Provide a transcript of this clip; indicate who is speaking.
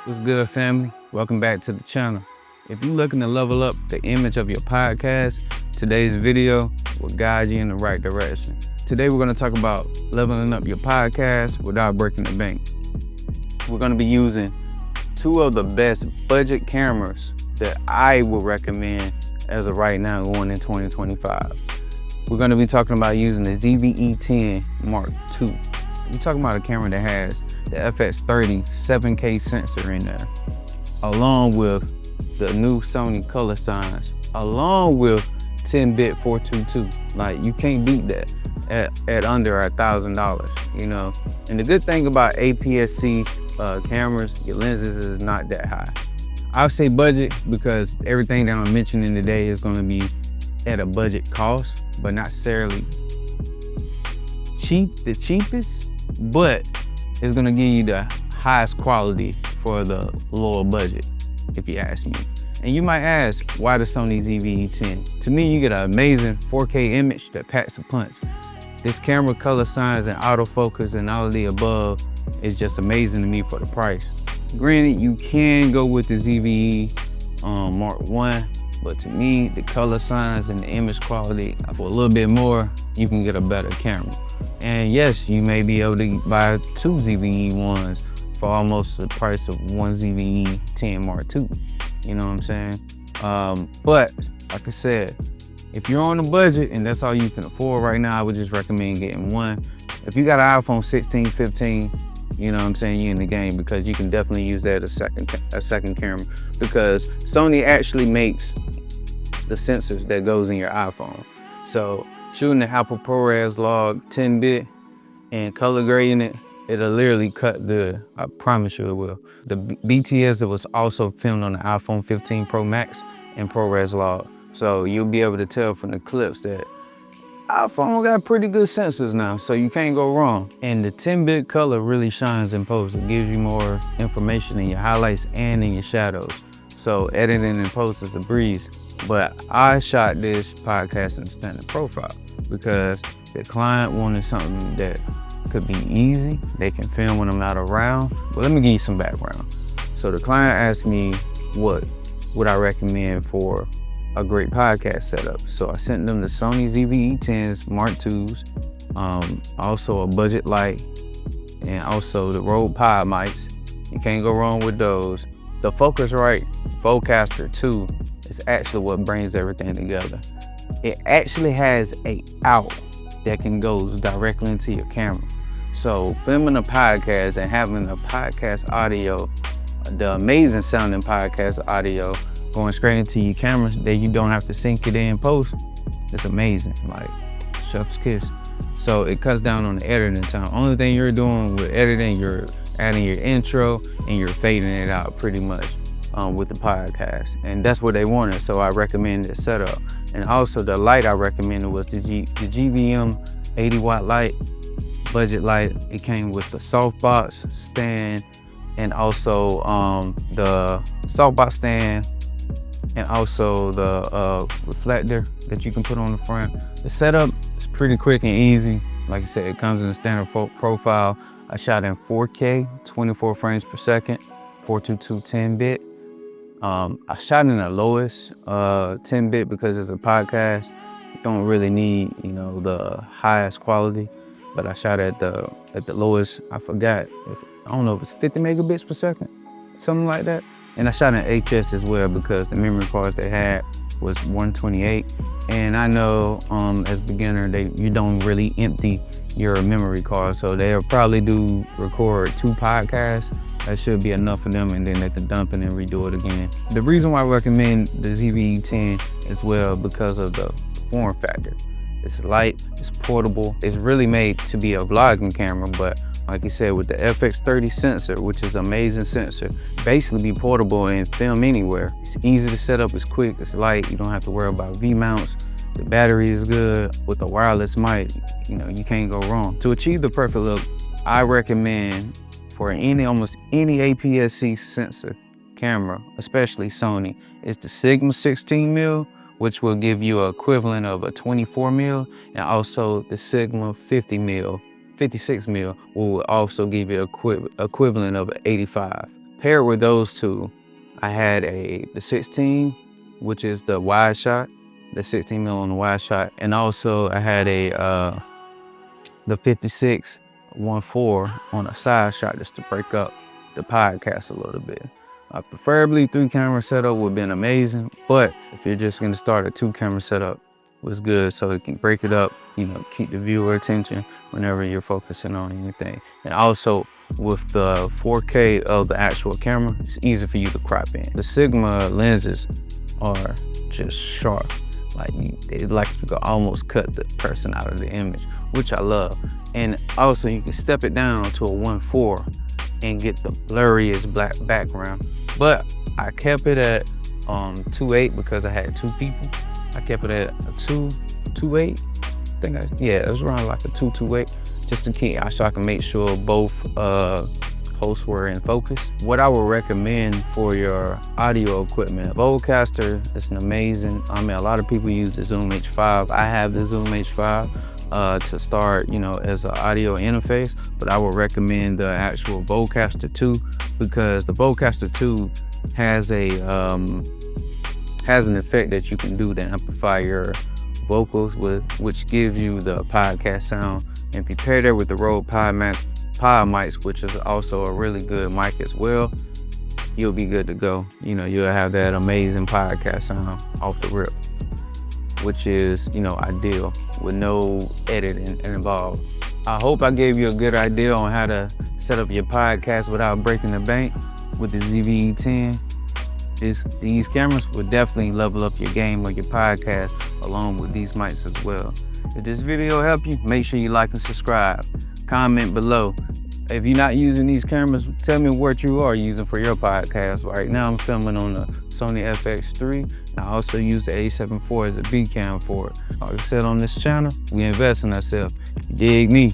Speaker 1: What's good, family? Welcome back to the channel. If you're looking to level up the image of your podcast, today's video will guide you in the right direction. Today, we're going to talk about leveling up your podcast without breaking the bank. We're going to be using two of the best budget cameras that I would recommend as of right now going in 2025. We're going to be talking about using the ZV-E10 Mark II. We're talking about a camera that has the FX30 7K sensor in there, along with the new Sony color signs, along with 10-bit 422. Like, you can't beat that at under $1,000, you know? And the good thing about APS-C cameras, your lenses is not that high. I'll say budget because everything that I'm mentioning today is gonna be at a budget cost, but not necessarily the cheapest, but it's gonna give you the highest quality for the lower budget, if you ask me. And you might ask, why the Sony ZV-E10? To me, you get an amazing 4K image that packs a punch. This camera color signs and autofocus and all of the above is just amazing to me for the price. Granted, you can go with the ZV-E Mark I, but to me, the color signs and the image quality, for a little bit more, you can get a better camera. And yes, you may be able to buy two ZV-E1s for almost the price of one ZV-E10 Mark II. You know what I'm saying? But like I said, if you're on a budget and that's all you can afford right now, I would just recommend getting one. If you got an iPhone 16, 15, you know what I'm saying, you're in the game, because you can definitely use that as a second camera, because Sony actually makes the sensors that goes in your iPhone. So shooting the Apple ProRes log 10-bit and color grading it, it'll literally cut good. I promise you it will. The BTS that was also filmed on the iPhone 15 Pro Max and ProRes log. So you'll be able to tell from the clips that iPhone got pretty good sensors now, so you can't go wrong. And the 10-bit color really shines in post. It gives you more information in your highlights and in your shadows. So editing in post is a breeze. But I shot this podcast in standard profile because the client wanted something that could be easy. They can film when I'm not around. But let me give you some background. So the client asked me what would I recommend for a great podcast setup. So I sent them the Sony ZV-E10s Mark IIs, also a budget light, and also the Rode Pod mics. You can't go wrong with those. The Focusrite Vocaster 2 is actually what brings everything together. It actually has a out that can go directly into your camera. So filming a podcast and having a podcast audio, the amazing sounding podcast audio, going straight into your camera that you don't have to sync it in post, it's amazing, like chef's kiss. So it cuts down on the editing time. Only thing you're doing with editing, you're adding your intro and you're fading it out pretty much with the podcast. And that's what they wanted, so I recommended this setup. And also the light I recommended was the GVM 80 watt light, budget light. It came with the softbox stand and also the softbox stand and also the reflector that you can put on the front. The setup is pretty quick and easy. Like I said, it comes in a standard profile. I shot in 4K, 24 frames per second, 422 10-bit. I shot in the lowest 10-bit because it's a podcast. You don't really need, you know, the highest quality, but I shot at the lowest. I forgot, I don't know if it's 50 megabits per second, something like that. And I shot in HS as well because the memory cards they had was 128. And I know as a beginner, you don't really empty your memory card. So they'll probably record 2 podcasts. That should be enough for them, and then they can dump it and redo it again. The reason why I recommend the ZV-E10 as well, because of the form factor. It's light, it's portable. It's really made to be a vlogging camera, but like you said, with the FX30 sensor, which is an amazing sensor, basically be portable and film anywhere. It's easy to set up, it's quick, it's light, you don't have to worry about V-mounts. The battery is good. With a wireless mic, you know, you can't go wrong. To achieve the perfect look, I recommend for almost any APS-C sensor camera, especially Sony, is the Sigma 16mm, which will give you an equivalent of a 24mm, and also the Sigma 56mm will also give you equivalent of an 85. Paired with those two, I had the 16, which is the wide shot, the 16 mil on the wide shot, and also I had the 56 1.4 on a side shot just to break up the podcast a little bit. Preferably 3-camera setup would have been amazing, but if you're just gonna start a 2-camera setup, was good so it can break it up, you know, keep the viewer attention whenever you're focusing on anything. And also with the 4K of the actual camera, it's easy for you to crop in. The Sigma lenses are just sharp. Like you could almost cut the person out of the image, which I love. And also you can step it down to a 1.4 and get the blurriest black background. But I kept it at 2.8 because I had 2 people. I kept it at a 2.8. It was around like a 2.8, just to keep, so I can make sure both hosts were in focus. What I would recommend for your audio equipment, Vocaster is an amazing, a lot of people use the Zoom H5. I have the Zoom H5 to start, you know, as an audio interface, but I would recommend the actual Vocaster 2 because the Vocaster 2 has an effect that you can do to amplify your vocals with, which gives you the podcast sound. And if you pair that with the Rode Pod mics, which is also a really good mic as well, you'll be good to go. You know, you'll have that amazing podcast sound off the rip, which is, you know, ideal with no editing involved. I hope I gave you a good idea on how to set up your podcast without breaking the bank with the ZV-E10. These cameras will definitely level up your game or your podcast along with these mics as well. If this video helped you, make sure you like and subscribe. Comment below. If you're not using these cameras, tell me what you are using for your podcast. Right now I'm filming on the Sony FX3, and I also use the A7 IV as a B cam for it. Like I said on this channel, we invest in ourselves. You dig me?